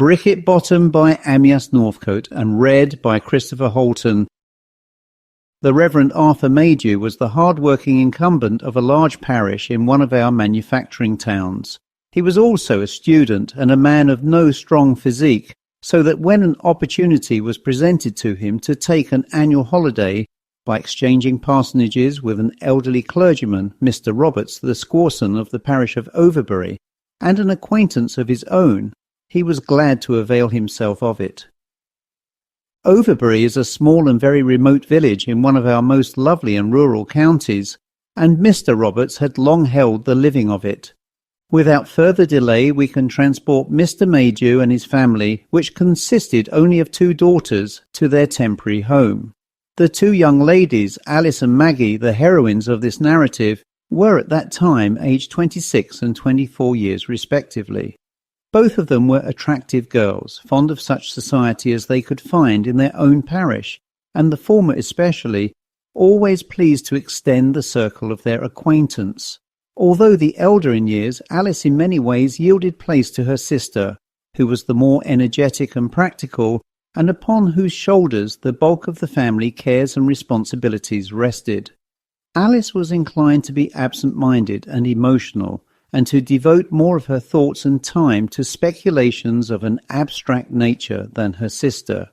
Brickett Bottom by Amyas Northcote and read by Christopher Halton. The Reverend Arthur Maidu was the hard-working incumbent of a large parish in one of our manufacturing towns. He was also a student and a man of no strong physique, so that when an opportunity was presented to him to take an annual holiday by exchanging parsonages with an elderly clergyman, Mr. Roberts, the squawson of the parish of Overbury, and an acquaintance of his own, he was glad to avail himself of it. Overbury is a small and very remote village in one of our most lovely and rural counties, and Mr. Roberts had long held the living of it. Without further delay we can transport Mr. Maidu and his family, which consisted only of 2 daughters, to their temporary home. The 2 young ladies, Alice and Maggie, the heroines of this narrative, were at that time aged 26 and 24 years respectively. Both of them were attractive girls, fond of such society as they could find in their own parish, and the former especially, always pleased to extend the circle of their acquaintance. Although the elder in years, Alice in many ways yielded place to her sister, who was the more energetic and practical, and upon whose shoulders the bulk of the family cares and responsibilities rested. Alice was inclined to be absent-minded and emotional, and to devote more of her thoughts and time to speculations of an abstract nature than her sister.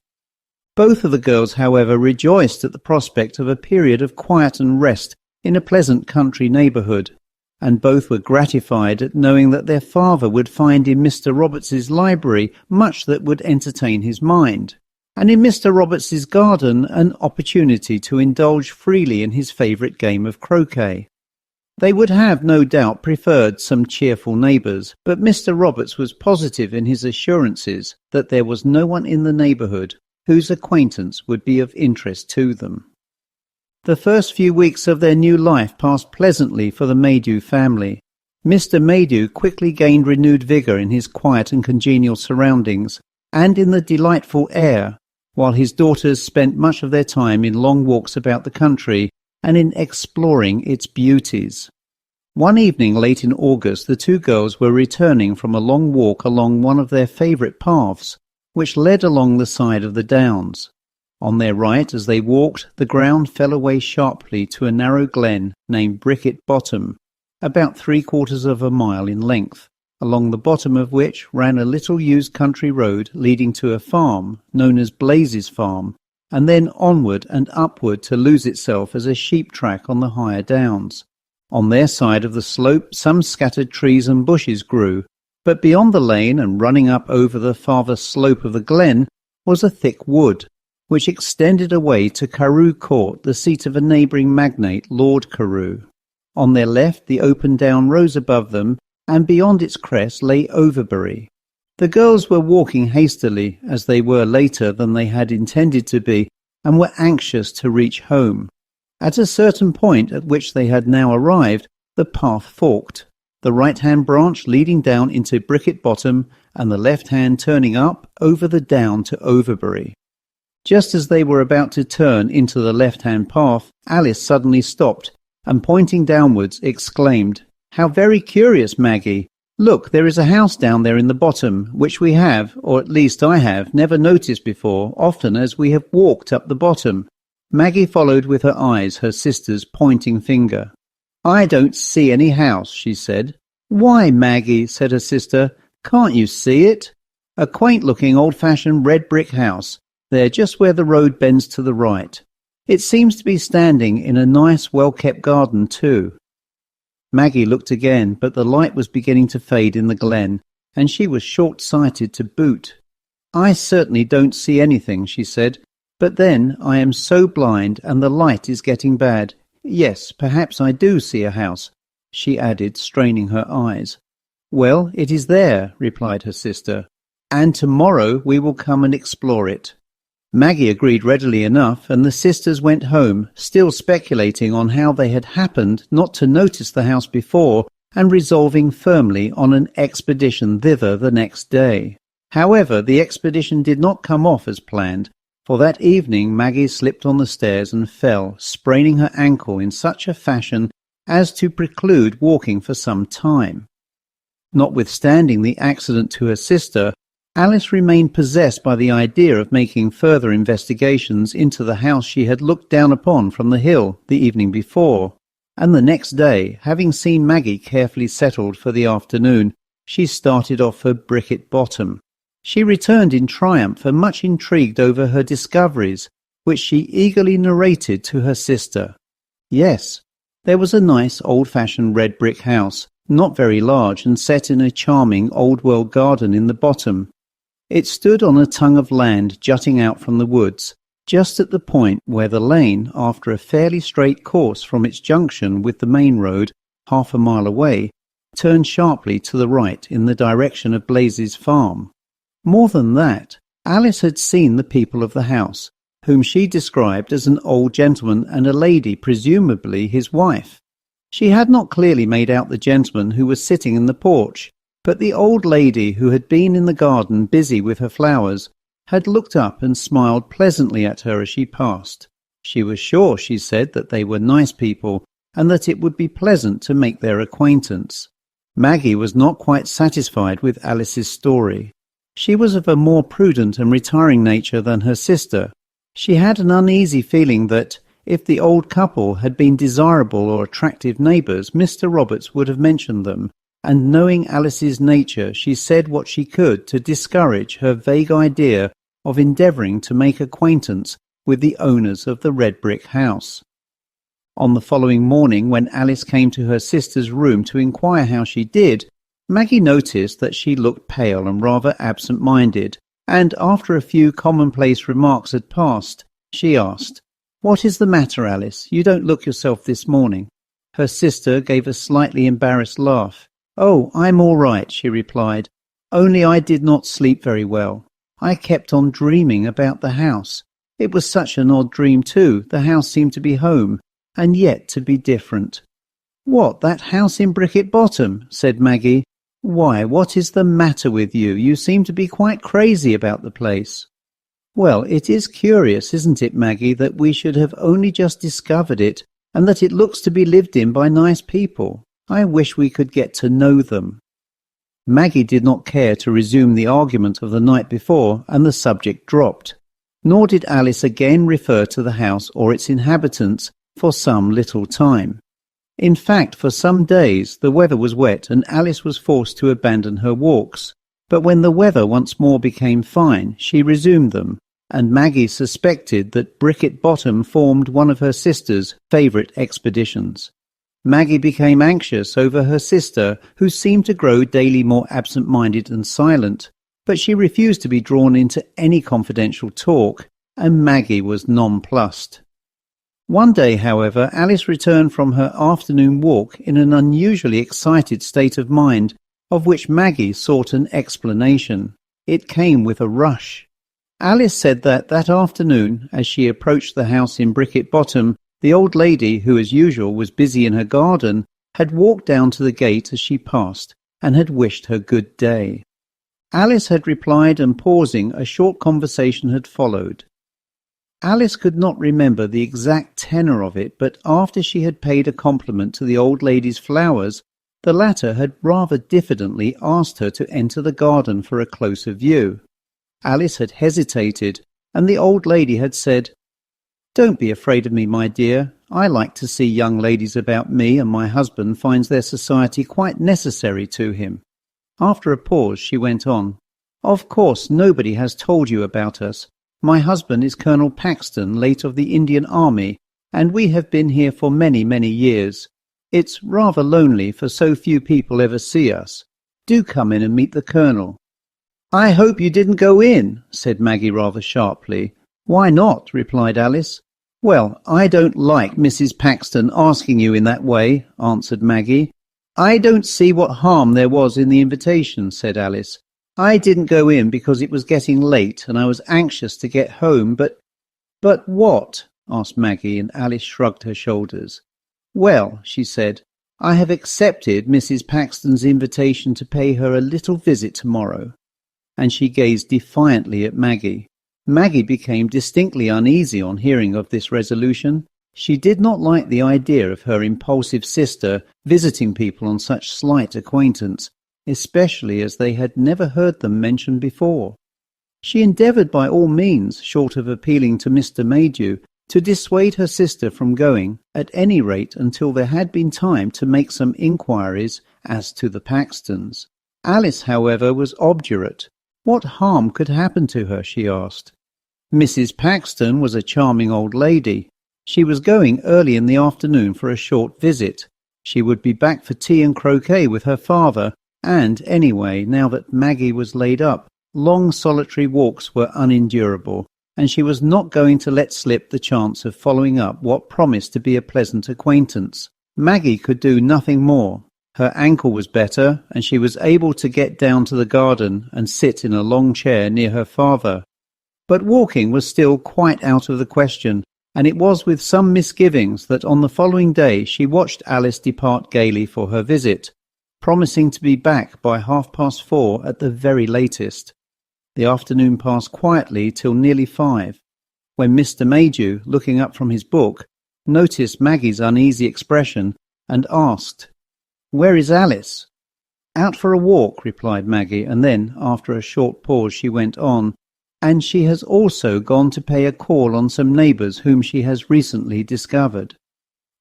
Both of the girls, however, rejoiced at the prospect of a period of quiet and rest in a pleasant country neighbourhood, and both were gratified at knowing that their father would find in Mr. Roberts's library much that would entertain his mind, and in Mr. Roberts's garden an opportunity to indulge freely in his favourite game of croquet. They would have, no doubt, preferred some cheerful neighbours, but Mr. Roberts was positive in his assurances that there was no one in the neighbourhood whose acquaintance would be of interest to them. The first few weeks of their new life passed pleasantly for the Maidu family. Mr. Maidu quickly gained renewed vigour in his quiet and congenial surroundings, and in the delightful air, while his daughters spent much of their time in long walks about the country and in exploring its beauties. One evening late in August, the 2 girls were returning from a long walk along one of their favourite paths, which led along the side of the downs. On their right, as they walked, the ground fell away sharply to a narrow glen named Brickett Bottom, about 3/4 of a mile in length, along the bottom of which ran a little used country road leading to a farm known as Blazes Farm, and then onward and upward to lose itself as a sheep track on the higher downs. On their side of the slope some scattered trees and bushes grew, but beyond the lane and running up over the farther slope of the glen was a thick wood, which extended away to Carew Court, the seat of a neighbouring magnate, Lord Carew. On their left the open down rose above them, and beyond its crest lay Overbury. The girls were walking hastily, as they were later than they had intended to be, and were anxious to reach home. At a certain point at which they had now arrived, the path forked, the right-hand branch leading down into Brickett Bottom, and the left-hand turning up over the down to Overbury. Just as they were about to turn into the left-hand path, Alice suddenly stopped, and pointing downwards exclaimed, "How very curious, Maggie! Look, there is a house down there in the bottom, which we have, or at least I have, never noticed before, often as we have walked up the bottom." Maggie followed with her eyes her sister's pointing finger. "I don't see any house," she said. "Why, Maggie," said her sister, "can't you see it? A quaint-looking old-fashioned red brick house, there just where the road bends to the right. It seems to be standing in a nice, well-kept garden too." Maggie looked again, but the light was beginning to fade in the glen, and she was short-sighted to boot. "I certainly don't see anything," she said, "but then I am so blind, and the light is getting bad. Yes, perhaps I do see a house," she added, straining her eyes. "Well, it is there," replied her sister, "and tomorrow we will come and explore it." Maggie agreed readily enough, and the sisters went home, still speculating on how they had happened not to notice the house before, and resolving firmly on an expedition thither the next day. However, the expedition did not come off as planned, for that evening Maggie slipped on the stairs and fell, spraining her ankle in such a fashion as to preclude walking for some time. Notwithstanding the accident to her sister, Alice remained possessed by the idea of making further investigations into the house she had looked down upon from the hill the evening before, and the next day, having seen Maggie carefully settled for the afternoon, she started off for Brickett Bottom. She returned in triumph and much intrigued over her discoveries, which she eagerly narrated to her sister. Yes, there was a nice old-fashioned red brick house, not very large and set in a charming old-world garden in the bottom. It stood on a tongue of land jutting out from the woods, just at the point where the lane, after a fairly straight course from its junction with the main road, half a mile away, turned sharply to the right in the direction of Blaise's farm. More than that, Alice had seen the people of the house, whom she described as an old gentleman and a lady, presumably his wife. She had not clearly made out the gentleman who was sitting in the porch, but the old lady who had been in the garden busy with her flowers had looked up and smiled pleasantly at her as she passed. She was sure, she said, that they were nice people and that it would be pleasant to make their acquaintance. Maggie was not quite satisfied with Alice's story. She was of a more prudent and retiring nature than her sister. She had an uneasy feeling that, if the old couple had been desirable or attractive neighbours, Mr. Roberts would have mentioned them, and knowing Alice's nature, she said what she could to discourage her vague idea of endeavouring to make acquaintance with the owners of the red brick house. On the following morning, when Alice came to her sister's room to inquire how she did, Maggie noticed that she looked pale and rather absent-minded, and after a few commonplace remarks had passed, she asked, "What is the matter, Alice? You don't look yourself this morning." Her sister gave a slightly embarrassed laugh. "Oh, I'm all right," she replied, "only I did not sleep very well. I kept on dreaming about the house. It was such an odd dream too. The house seemed to be home, and yet to be different." "What, that house in Brickett Bottom?" said Maggie. "Why, what is the matter with you? You seem to be quite crazy about the place." "Well, it is curious, isn't it, Maggie, that we should have only just discovered it, and that it looks to be lived in by nice people. I wish we could get to know them." Maggie did not care to resume the argument of the night before, and the subject dropped. Nor did Alice again refer to the house or its inhabitants for some little time. In fact, for some days the weather was wet and Alice was forced to abandon her walks. But when the weather once more became fine, she resumed them, and Maggie suspected that Brickett Bottom formed one of her sister's favourite expeditions. Maggie became anxious over her sister, who seemed to grow daily more absent-minded and silent, but she refused to be drawn into any confidential talk, and Maggie was nonplussed. One day, however, Alice returned from her afternoon walk in an unusually excited state of mind, of which Maggie sought an explanation. It came with a rush. Alice said that afternoon, as she approached the house in Brickett Bottom, the old lady, who as usual was busy in her garden, had walked down to the gate as she passed, and had wished her good day. Alice had replied, and pausing, a short conversation had followed. Alice could not remember the exact tenor of it, but after she had paid a compliment to the old lady's flowers, the latter had rather diffidently asked her to enter the garden for a closer view. Alice had hesitated, and the old lady had said, "Don't be afraid of me, my dear. I like to see young ladies about me, and my husband finds their society quite necessary to him." After a pause, she went on, "Of course, nobody has told you about us. My husband is Colonel Paxton, late of the Indian Army, and we have been here for many, many years. It's rather lonely, for so few people ever see us. Do come in and meet the Colonel." "I hope you didn't go in," said Maggie rather sharply. "Why not?" replied Alice. "Well, I don't like Mrs. Paxton asking you in that way," answered Maggie. "I don't see what harm there was in the invitation," said Alice. "I didn't go in because it was getting late and I was anxious to get home, but—" "But what?" asked Maggie, and Alice shrugged her shoulders. "Well," she said, "I have accepted Mrs. Paxton's invitation to pay her a little visit tomorrow." And she gazed defiantly at Maggie. Maggie became distinctly uneasy on hearing of this resolution. She did not like the idea of her impulsive sister visiting people on such slight acquaintance, especially as they had never heard them mentioned before. She endeavoured by all means, short of appealing to Mr. Maidu, to dissuade her sister from going, at any rate until there had been time to make some inquiries as to the Paxtons. Alice, however, was obdurate. What harm could happen to her, she asked. Mrs. Paxton was a charming old lady. She was going early in the afternoon for a short visit. She would be back for tea and croquet with her father, and, anyway, now that Maggie was laid up, long solitary walks were unendurable, and she was not going to let slip the chance of following up what promised to be a pleasant acquaintance. Maggie could do nothing more. Her ankle was better, and she was able to get down to the garden and sit in a long chair near her father. But walking was still quite out of the question, and it was with some misgivings that on the following day she watched Alice depart gaily for her visit, promising to be back by 4:30 at the very latest. The afternoon passed quietly till nearly 5, when Mr. Maidu, looking up from his book, noticed Maggie's uneasy expression and asked, "Where is Alice?" "Out for a walk," replied Maggie, and then, after a short pause, she went on, "And she has also gone to pay a call on some neighbours whom she has recently discovered."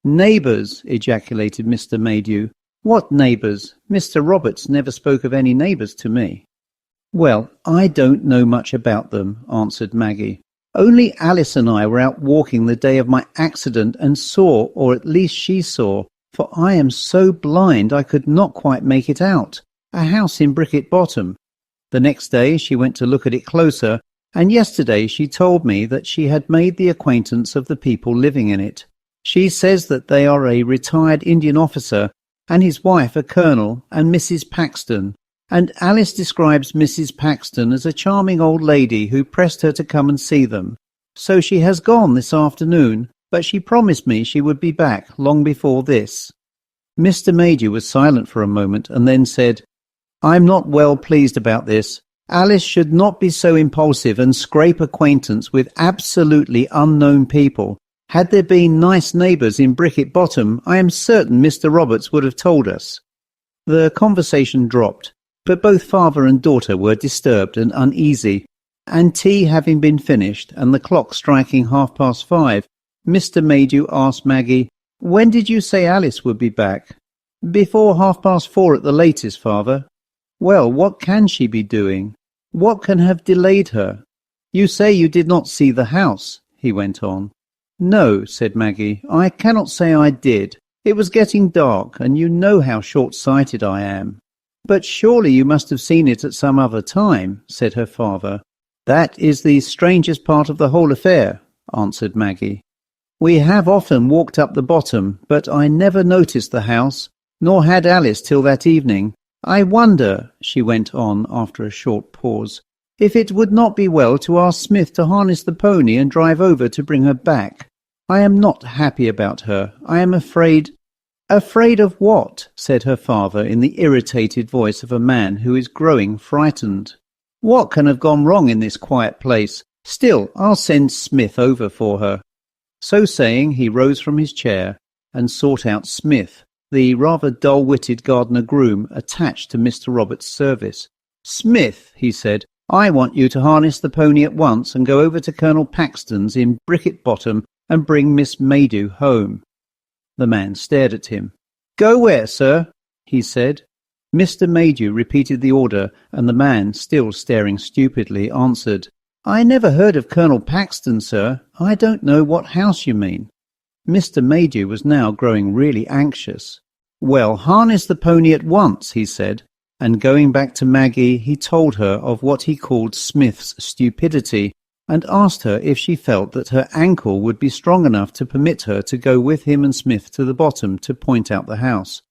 "Neighbours!" ejaculated Mr. Maidu. "What neighbours? Mr. Roberts never spoke of any neighbours to me." "Well, I don't know much about them," answered Maggie. "Only Alice and I were out walking the day of my accident and saw, or at least she saw, for I am so blind I could not quite make it out, a house in Brickett Bottom. The next day she went to look at it closer, and yesterday she told me that she had made the acquaintance of the people living in it. She says that they are a retired Indian officer, and his wife a colonel, and Mrs. Paxton. And Alice describes Mrs. Paxton as a charming old lady who pressed her to come and see them. So she has gone this afternoon, but she promised me she would be back long before this." Mr. Maidu was silent for a moment and then said, "I'm not well pleased about this. Alice should not be so impulsive and scrape acquaintance with absolutely unknown people. Had there been nice neighbours in Brickett Bottom, I am certain Mr. Roberts would have told us." The conversation dropped, but both father and daughter were disturbed and uneasy, and tea having been finished and the clock striking 5:30, Mr. Maidu asked Maggie, "When did you say Alice would be back?" "Before 4:30 at the latest, father." "Well, what can she be doing? What can have delayed her? You say you did not see the house," he went on. "No," said Maggie, "I cannot say I did. It was getting dark, and you know how short-sighted I am." "But surely you must have seen it at some other time," said her father. "That is the strangest part of the whole affair," answered Maggie. "We have often walked up the bottom, but I never noticed the house, nor had Alice till that evening. I wonder," she went on after a short pause, "if it would not be well to ask Smith to harness the pony and drive over to bring her back. I am not happy about her. I am afraid—" "Afraid of what?" said her father in the irritated voice of a man who is growing frightened. "What can have gone wrong in this quiet place? Still, I'll send Smith over for her." So saying, he rose from his chair and sought out Smith, the rather dull-witted gardener groom attached to Mr. Roberts' service. "Smith," he said, "I want you to harness the pony at once and go over to Colonel Paxton's in Brickett Bottom and bring Miss Maidu home." The man stared at him. "Go where, sir?" he said. Mr. Maidu repeated the order, and the man, still staring stupidly, answered, "I never heard of Colonel Paxton, sir. I don't know what house you mean." Mr. Maidu was now growing really anxious. "Well, harness the pony at once," he said, and going back to Maggie, he told her of what he called Smith's stupidity, and asked her if she felt that her ankle would be strong enough to permit her to go with him and Smith to the bottom to point out the house.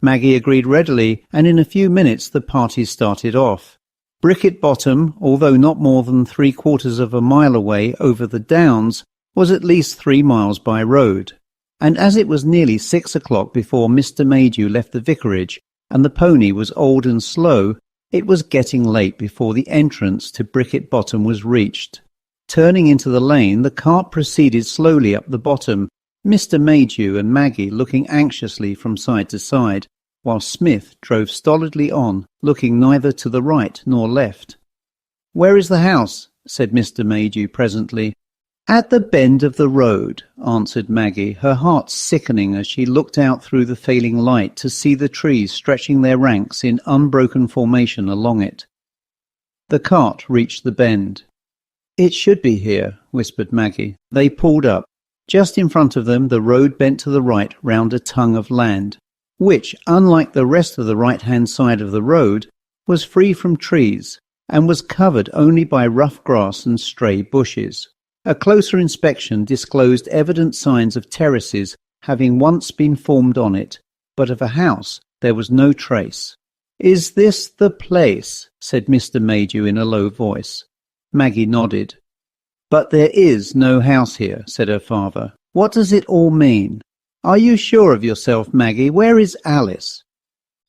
Maggie agreed readily, and in a few minutes the party started off. Brickett Bottom, although not more than 3/4 of a mile away over the downs, was at least 3 miles by road, and as it was nearly 6 o'clock before Mr. Maidu left the vicarage, and the pony was old and slow, it was getting late before the entrance to Brickett Bottom was reached. Turning into the lane, the cart proceeded slowly up the bottom, Mr. Maidu and Maggie looking anxiously from side to side, while Smith drove stolidly on, looking neither to the right nor left. "Where is the house?" said Mr. Maidu presently. "At the bend of the road," answered Maggie, her heart sickening as she looked out through the failing light to see the trees stretching their ranks in unbroken formation along it. The cart reached the bend. "It should be here," whispered Maggie. They pulled up. Just in front of them the road bent to the right round a tongue of land, which, unlike the rest of the right-hand side of the road, was free from trees and was covered only by rough grass and stray bushes. A closer inspection disclosed evident signs of terraces having once been formed on it, but of a house there was no trace. "Is this the place?" said Mr. Maidu in a low voice. Maggie nodded. "But there is no house here," said her father. "What does it all mean? Are you sure of yourself, Maggie? Where is Alice?"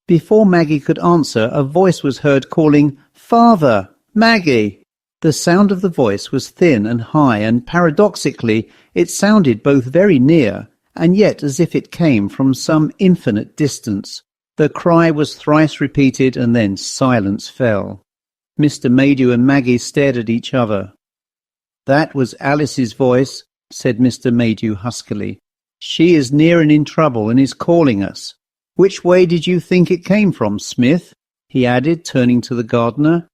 Before Maggie could answer, a voice was heard calling, "Father! Maggie!" The sound of the voice was thin and high, and paradoxically it sounded both very near and yet as if it came from some infinite distance. The cry was thrice repeated, and then silence fell. Mr. Maidu and Maggie stared at each other. "That was Alice's voice," said Mr. Maidu huskily. "She is near and in trouble and is calling us. Which way did you think it came from, Smith?" he added, turning to the gardener.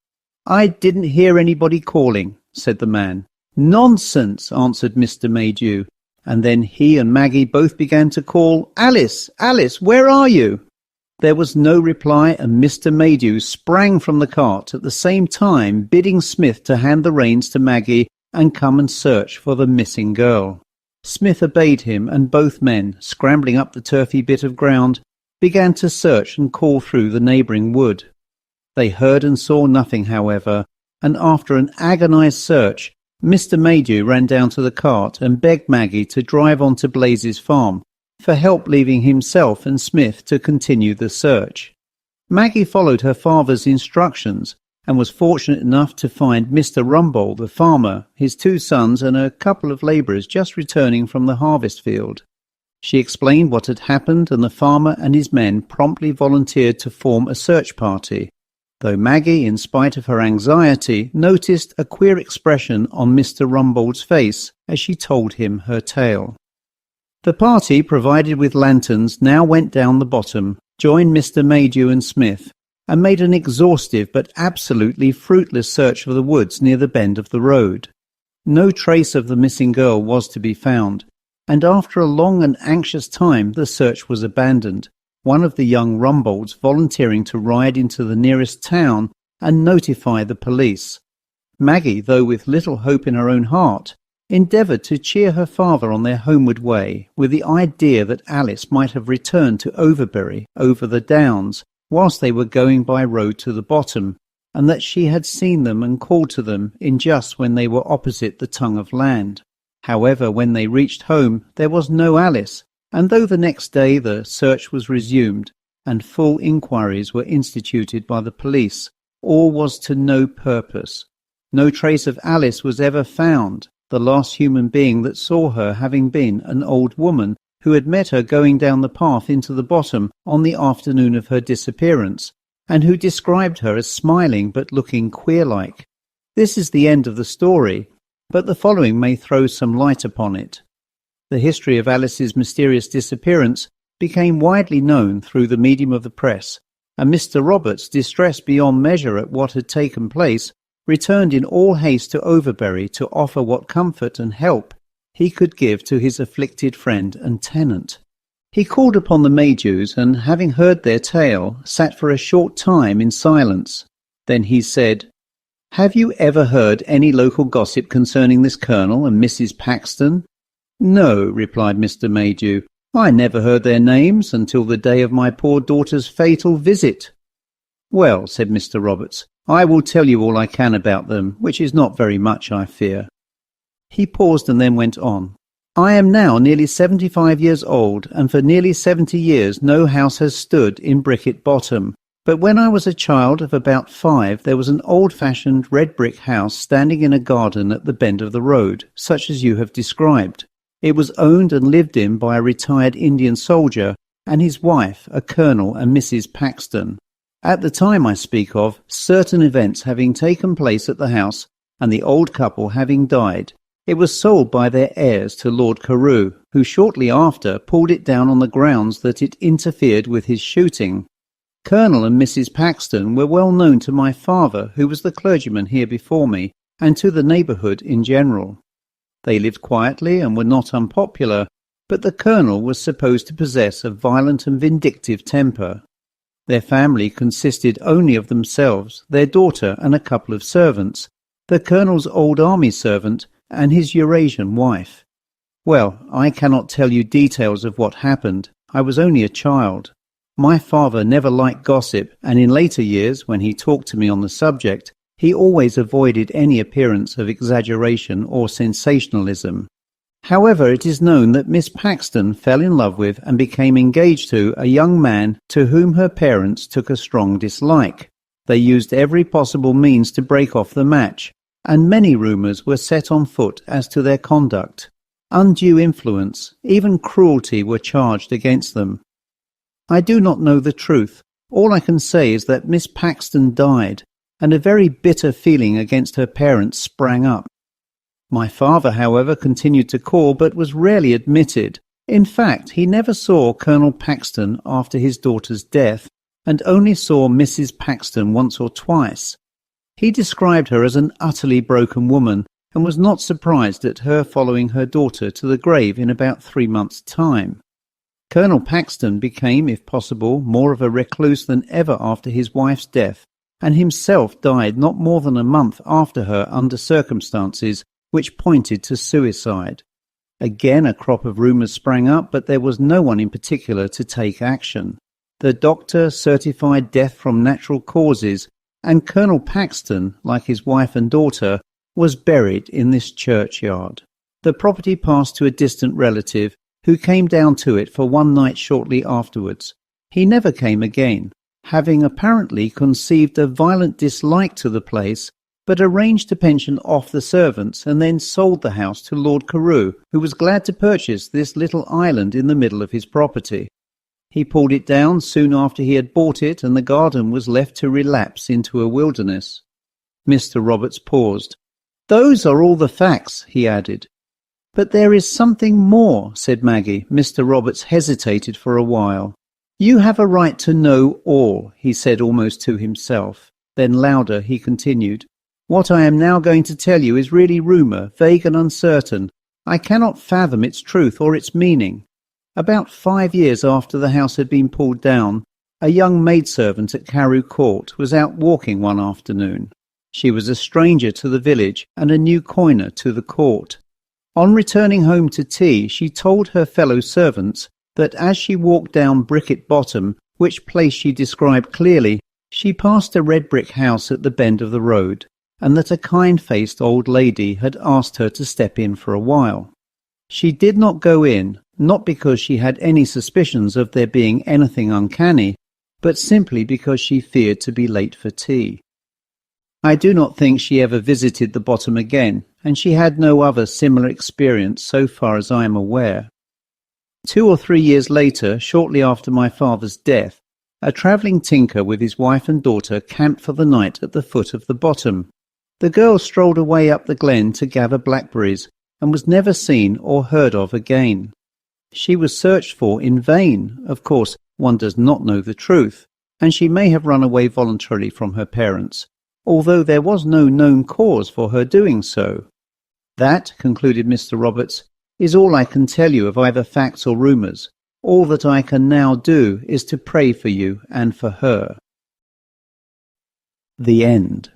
"I didn't hear anybody calling," said the man. "Nonsense," answered Mr. Maidu, and then he and Maggie both began to call, "Alice! Alice! Where are you?" There was no reply, and Mr. Maidu sprang from the cart, at the same time bidding Smith to hand the reins to Maggie and come and search for the missing girl. Smith obeyed him, and both men, scrambling up the turfy bit of ground, began to search and call through the neighbouring wood. They heard and saw nothing, however, and after an agonized search, Mr. Maidu ran down to the cart and begged Maggie to drive on to Blaise's farm, for help, leaving himself and Smith to continue the search. Maggie followed her father's instructions and was fortunate enough to find Mr. Rumbold, the farmer, his two sons, and a couple of labourers just returning from the harvest field. She explained what had happened, and the farmer and his men promptly volunteered to form a search party, though Maggie, in spite of her anxiety, noticed a queer expression on Mr. Rumbold's face as she told him her tale. The party, provided with lanterns, now went down the bottom, joined Mr. Maidu and Smith, and made an exhaustive but absolutely fruitless search of the woods near the bend of the road. No trace of the missing girl was to be found, and after a long and anxious time the search was abandoned, one of the young Rumbolds volunteering to ride into the nearest town and notify the police. Maggie, though with little hope in her own heart, endeavoured to cheer her father on their homeward way with the idea that Alice might have returned to Overbury over the downs whilst they were going by road to the bottom, and that she had seen them and called to them in just when they were opposite the tongue of land. However, when they reached home there was no Alice, and though the next day the search was resumed and full inquiries were instituted by the police, all was to no purpose. No trace of Alice was ever found, the last human being that saw her having been an old woman who had met her going down the path into the bottom on the afternoon of her disappearance, and who described her as smiling but looking queer-like. This is the end of the story, but the following may throw some light upon it. The history of Alice's mysterious disappearance became widely known through the medium of the press, and Mr. Roberts, distressed beyond measure at what had taken place, returned in all haste to Overbury to offer what comfort and help he could give to his afflicted friend and tenant. He called upon the Maidus, and having heard their tale, sat for a short time in silence. Then he said, "Have you ever heard any local gossip concerning this Colonel and Mrs. Paxton?" "No," replied Mr. Maidu. "I never heard their names until the day of my poor daughter's fatal visit." "Well," said Mr. Roberts, "I will tell you all I can about them, which is not very much, I fear." He paused and then went on. "I am now nearly 75 years old, and for nearly 70 years no house has stood in Brickett Bottom. But when I was a child of about 5, there was an old-fashioned red-brick house standing in a garden at the bend of the road, such as you have described. It was owned and lived in by a retired Indian soldier, and his wife, a Colonel and Mrs. Paxton. At the time I speak of, certain events having taken place at the house and the old couple having died, it was sold by their heirs to Lord Carew, who shortly after pulled it down on the grounds that it interfered with his shooting. Colonel and Mrs. Paxton were well known to my father, who was the clergyman here before me, and to the neighbourhood in general. They lived quietly and were not unpopular, but the Colonel was supposed to possess a violent and vindictive temper. Their family consisted only of themselves, their daughter and a couple of servants, the Colonel's old army servant and his Eurasian wife. Well, I cannot tell you details of what happened. I was only a child. My father never liked gossip, and in later years, when he talked to me on the subject, he always avoided any appearance of exaggeration or sensationalism. However, it is known that Miss Paxton fell in love with and became engaged to a young man to whom her parents took a strong dislike. They used every possible means to break off the match, and many rumours were set on foot as to their conduct. Undue influence, even cruelty, were charged against them. I do not know the truth. All I can say is that Miss Paxton died, and a very bitter feeling against her parents sprang up. My father, however, continued to call, but was rarely admitted. In fact, he never saw Colonel Paxton after his daughter's death, and only saw Mrs. Paxton once or twice. He described her as an utterly broken woman, and was not surprised at her following her daughter to the grave in about 3 months' time. Colonel Paxton became, if possible, more of a recluse than ever after his wife's death, and himself died not more than a month after her under circumstances which pointed to suicide. Again a crop of rumours sprang up, but there was no one in particular to take action. The doctor certified death from natural causes, and Colonel Paxton, like his wife and daughter, was buried in this churchyard. The property passed to a distant relative, who came down to it for one night shortly afterwards. He never came again, having apparently conceived a violent dislike to the place, but arranged to pension off the servants and then sold the house to Lord Carew, who was glad to purchase this little island in the middle of his property. He pulled it down soon after he had bought it, and the garden was left to relapse into a wilderness. Mr. Roberts paused. "Those are all the facts," he added. "But there is something more," said Maggie. Mr. Roberts hesitated for a while. "You have a right to know all," he said almost to himself. Then louder he continued. "What I am now going to tell you is really rumour, vague and uncertain. I cannot fathom its truth or its meaning. About 5 years after the house had been pulled down, a young maidservant at Carew Court was out walking one afternoon. She was a stranger to the village and a new coiner to the court. On returning home to tea, she told her fellow servants that as she walked down Brickett Bottom, which place she described clearly, she passed a red brick house at the bend of the road, and that a kind-faced old lady had asked her to step in for a while. She did not go in, not because she had any suspicions of there being anything uncanny, but simply because she feared to be late for tea. I do not think she ever visited the bottom again, and she had no other similar experience so far as I am aware. 2 or 3 years later, shortly after my father's death, a travelling tinker with his wife and daughter camped for the night at the foot of the bottom. The girl strolled away up the glen to gather blackberries, and was never seen or heard of again. She was searched for in vain. Of course, one does not know the truth, and she may have run away voluntarily from her parents, although there was no known cause for her doing so. That, concluded Mr. Roberts, is all I can tell you of either facts or rumours. All that I can now do is to pray for you and for her. The end.